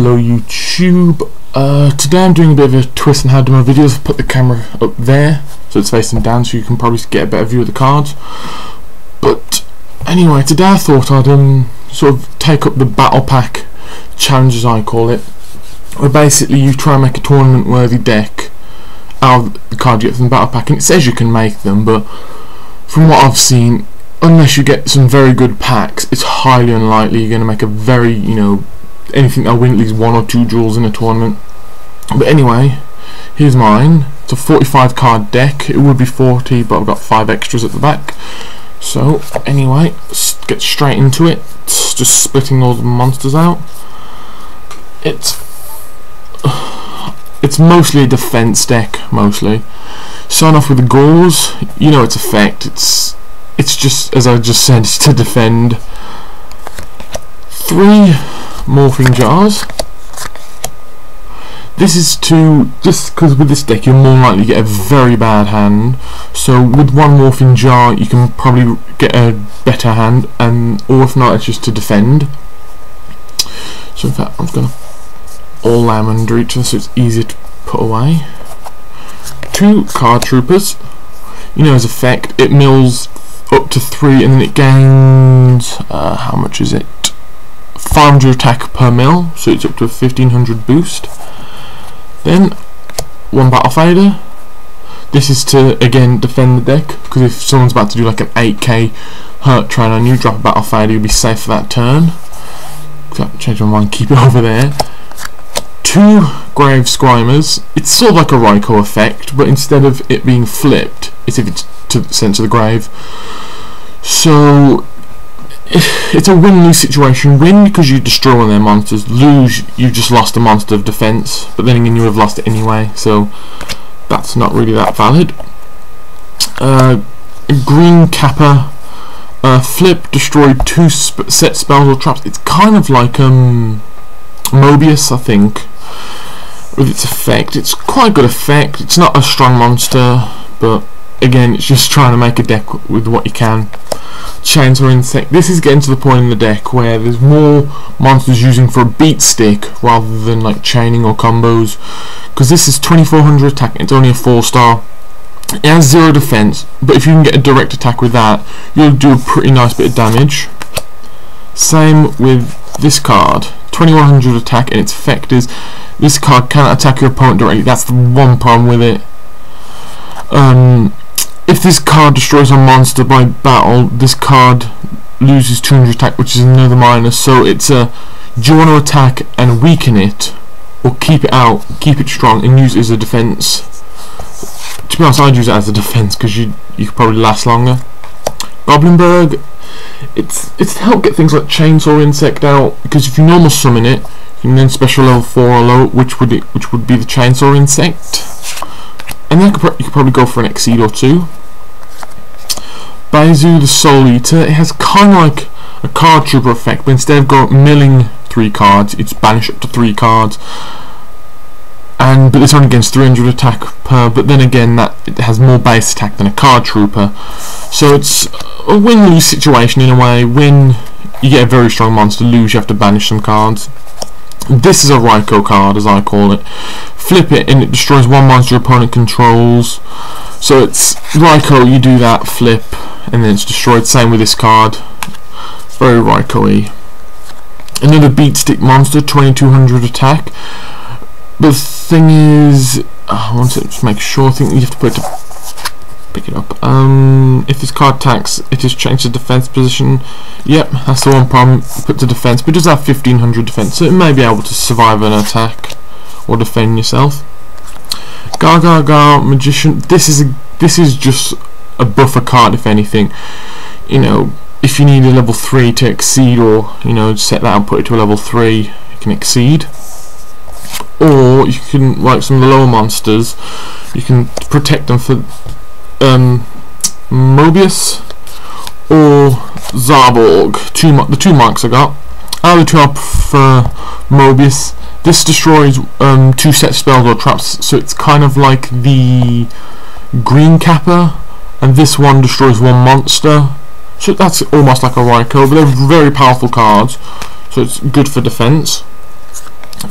Hello YouTube, today I'm doing a bit of a twist on how to do my videos. I've put the camera up there so it's facing down so you can probably get a better view of the cards. But anyway, today I thought I'd sort of take up the battle pack challenge, as I call it, where basically you try and make a tournament worthy deck out of the cards you get from the battle pack, and it says you can make them, but from what I've seen, unless you get some very good packs, it's highly unlikely you're going to make a very, anything that'll win at least 1 or 2 duels in a tournament. But anyway, here's mine. It's a 45 card deck. It would be 40, but I've got 5 extras at the back. So anyway, let's get straight into it. It's just splitting all the monsters out. It's mostly a defense deck, mostly. Starting off with the Gauls, you know its effect. It's just, as I just said, it's to defend. 3 morphing jars. This is to, just because with this deck you're more likely to get a very bad hand, so with 1 morphing jar you can probably get a better hand, or if not, it's just to defend. So in fact I'm just going to all lay them under each other so it's easier to put away. 2 card troopers. You know his effect, it mills up to 3 and then it gains, how much is it? 500 attack per mil, so it's up to a 1500 boost. Then 1 battle fader. This is to again defend the deck, because if someone's about to do like an 8k hurt train on you, drop a battle fader, you'll be safe for that turn. Change my mind, keep it over there. 2 grave scrimers. It's sort of like a Raikou effect, but instead of it being flipped, it's if it's sent to the grave. So it's a win-lose situation. Win because you destroy one of their monsters. Lose, you've just lost a monster of defense, but then again you would have lost it anyway, so that's not really that valid. Green Kappa. Flip, destroyed 2 set spells or traps. It's kind of like Mobius, I think, with its effect. It's quite a good effect. It's not a strong monster, but again, it's just trying to make a deck with what you can. Chainsaw Insect. This is getting to the point in the deck where there's more monsters using for a beat stick rather than like chaining or combos, because this is 2400 attack and it's only a 4-star. It has 0 defense, but if you can get a direct attack with that, you'll do a pretty nice bit of damage. Same with this card, 2100 attack, and its effect is this card cannot attack your opponent directly. That's the one problem with it. If this card destroys a monster by battle, this card loses 200 attack, which is another minus. So it's a, do you want to attack and weaken it, or keep it out, keep it strong and use it as a defense? To be honest, I'd use it as a defense because you could probably last longer. Goblinberg, it's to help get things like Chainsaw Insect out, because if you normal summon it, you can then special level 4 or low, which would be the Chainsaw Insect, and then you could probably go for an Exceed or 2. Baizu the Soul Eater, it has kind of like a card trooper effect, but instead of milling 3 cards, it's banished up to 3 cards. But this only gains 300 attack per, but then again that it has more base attack than a card trooper. So it's a win-lose situation in a way. Win, you get a very strong monster. Lose, you have to banish some cards. This is a Raikou card, as I call it. Flip it and it destroys 1 monster your opponent controls. So it's Raikou, you do that, flip, and then it's destroyed. Same with this card. Very Raikou-y. Another beat stick monster, 2200 attack. The thing is, I want to just make sure, I think you have to put it to pick it up. If this card attacks, it is changed to defense position. Yep, that's the one problem, put to defense, but it does have 1500 defense, so it may be able to survive an attack or defend yourself. Gargaga Magician, this is just a buffer card, if anything. If you need a level 3 to exceed, or set that and put it to a level 3, you can exceed. Or you can, like some of the lower monsters, you can protect them for Mobius or Zarborg. The 2 marks I got. Out of the 2 I prefer Mobius. This destroys 2 set spells or traps, so it's kind of like the Green Kappa, and this one destroys 1 monster. So that's almost like a Raikou, but they're very powerful cards, so it's good for defense.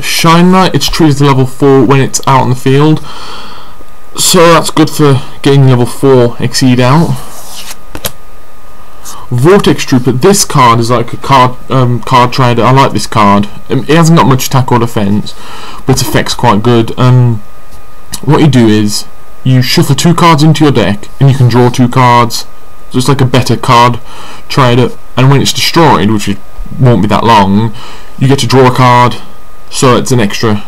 Shine Light, it's treated as a level 4 when it's out in the field, so that's good for getting level 4 exceed out. Vortex Trooper, this card is like a card trader. I like this card. It hasn't got much attack or defense, but its effect's quite good. What you do is you shuffle 2 cards into your deck and you can draw 2 cards, so it's like a better card trader. And when it's destroyed, which won't be that long, you get to draw a card, so it's an extra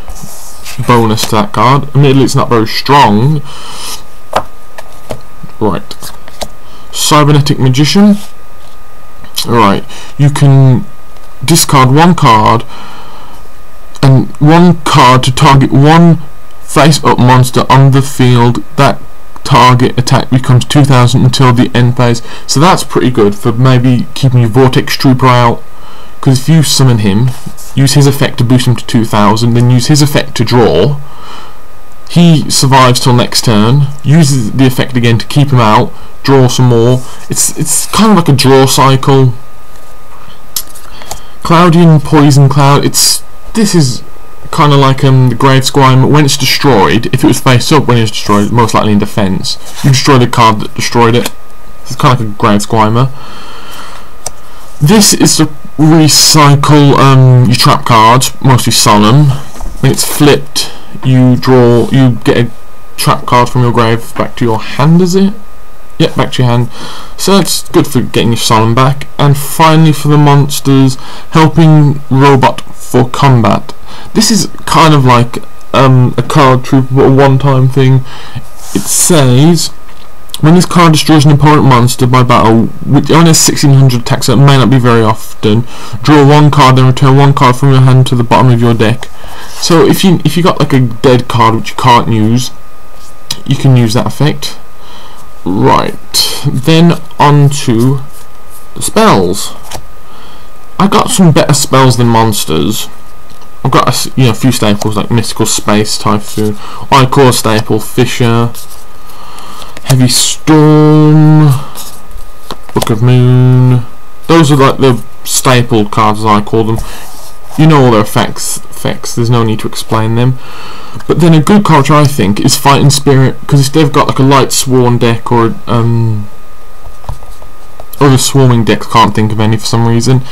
bonus to that card. Admittedly, it's not very strong. Right, Cybernetic Magician. Right, you can discard 1 card and 1 card to target 1 face-up monster on the field. That target attack becomes 2000 until the end phase. So that's pretty good for maybe keeping your Vortex Trooper out, because if you summon him, use his effect to boost him to 2000, then use his effect to draw. He survives till next turn, uses the effect again to keep him out, draw some more. It's kind of like a draw cycle. Cloudian Poison Cloud, this is kind of like the Grave Squime. When it's destroyed, if it was face up when it was destroyed, most likely in defense, you destroy the card that destroyed it. It's kind of like a Grave Squimer. This is to recycle your trap cards, mostly Solemn. When it's flipped, you get a trap card from your grave back to your hand, is it? Yep, back to your hand. So it's good for getting your Solemn back. And finally, for the monsters, helping Robot for combat. This is kind of like a card trooper, but a one-time thing. It says, when this card destroys an opponent monster by battle, which only has 1600 attack, so it may not be very often, draw 1 card, then return 1 card from your hand to the bottom of your deck. So if you got like a dead card which you can't use, you can use that effect. Right, then on to the spells. I got some better spells than monsters. I've got a few staples like Mystical Space, Typhoon, I Core Staple, Fissure, Heavy Storm, Book of Moon. Those are like the staple cards, as I call them. You know all their effects. There's no need to explain them. But then a good card, I think, is Fighting Spirit, because if they've got like a Light Sworn deck or other swarming decks, can't think of any for some reason,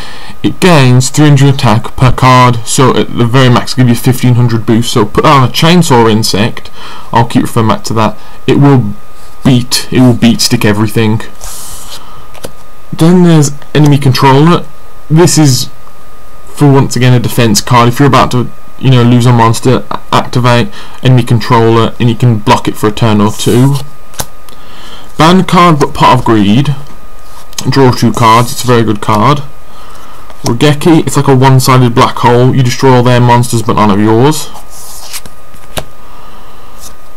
it gains 300 attack per card, so at the very max give you 1500 boost. So put on a Chainsaw Insect, I'll keep referring back to that, it will beat stick everything. Then there's Enemy Controller. This is for, once again, a defense card. If you're about to lose a monster, activate Enemy Controller and you can block it for a turn or 2. Ban card, but Pot of Greed. Draw 2 cards, it's a very good card. Rogeki, it's like a one-sided black hole. You destroy all their monsters but none of yours.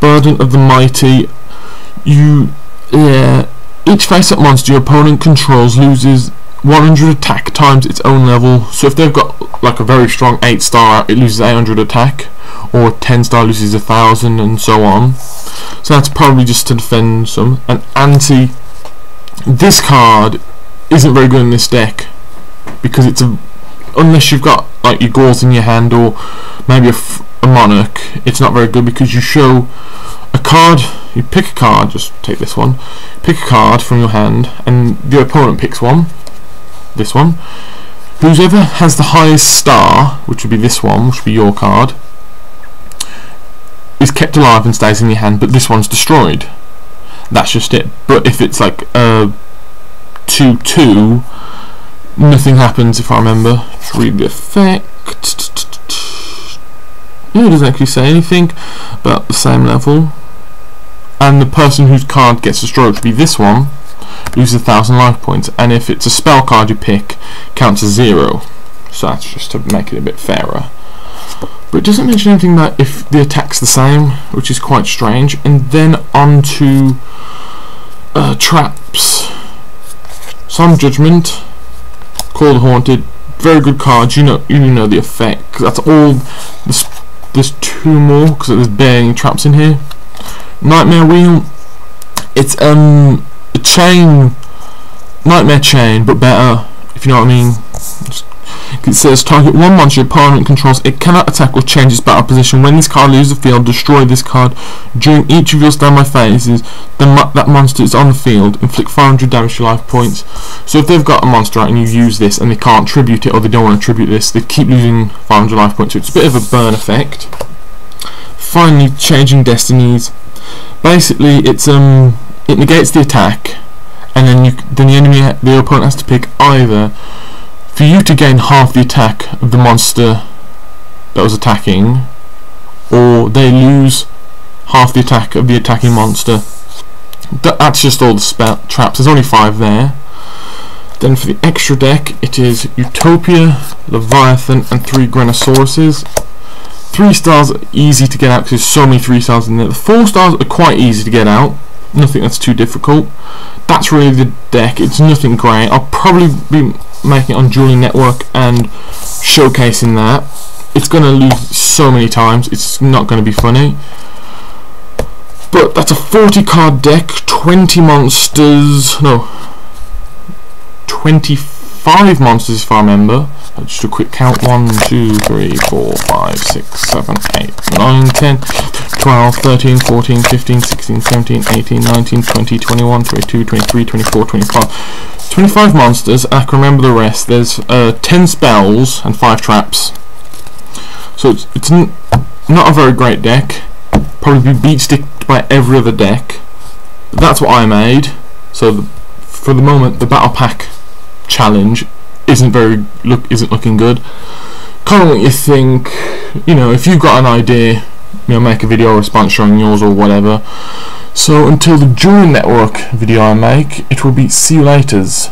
Burden of the Mighty. Each face-up monster your opponent controls loses 100 attack times its own level. So if they've got like a very strong 8-star, it loses 800 attack, or 10-star loses 1000, and so on. So that's probably just to defend some. And Anti, this card isn't very good in this deck, because it's unless you've got like your Gauls in your hand or maybe a Monarch, it's not very good, because you show a card, you pick a card, just take this one, pick a card from your hand and the opponent picks one, this one. Whoever has the highest star, which would be this one, which would be your card, is kept alive and stays in your hand, but this one's destroyed. That's just it. But if it's like 2-2, nothing happens, if I remember. Let's read the effect. Yeah, it doesn't actually say anything, but the same level. And the person whose card gets destroyed, which would be this one, loses 1000 life points. And if it's a spell card you pick, counts as 0. So that's just to make it a bit fairer. But it doesn't mention anything about if the attack's the same, which is quite strange. And then on to traps. Some Judgment, Call the Haunted, very good cards. You know the effect. That's all. There's 2 more because there's barely any traps in here. Nightmare Wheel. It's a chain, Nightmare Chain, but better, if you know what I mean. It says target one monster your opponent controls. It cannot attack or change its battle position. When this card leaves the field, destroy this card. During each of your standby phases, that monster is on the field. Inflict 500 damage to life points. So if they've got a monster out and you use this and they can't tribute it, or they don't want to tribute this, they keep losing 500 life points. So it's a bit of a burn effect. Finally, changing destinies. Basically, it negates the attack, and then the opponent has to pick either for you to gain half the attack of the monster that was attacking, or they lose half the attack of the attacking monster. That's just all the spell traps. There's only 5 there. Then for the extra deck, it is Utopia, Leviathan, and 3 Grenosauruses. 3 stars are easy to get out because there's so many 3 stars in there. The 4 stars are quite easy to get out. Nothing that's too difficult. That's really the deck. It's nothing great. I'll probably be making it on Dueling Network and showcasing that. It's going to lose so many times. It's not going to be funny. But that's a 40 card deck, 20 monsters. No, 25 monsters if I remember. Just a quick count. 1, 2, 3, 4, 5, 6, 7, 8, 9, 10, 12, 13, 14, 15, 16, 17, 18, 19, 20, 21, 22, 23, 24, 25. 25 monsters. I can remember the rest. There's 10 spells and 5 traps. So it's not a very great deck. Probably be beat sticked by every other deck. But that's what I made. So for the moment, the battle pack challenge isn't looking good. Comment what you think. You know, if you've got an idea, you know, make a video response showing yours or whatever. So until the Dueling Network video I make, it will be see you laters.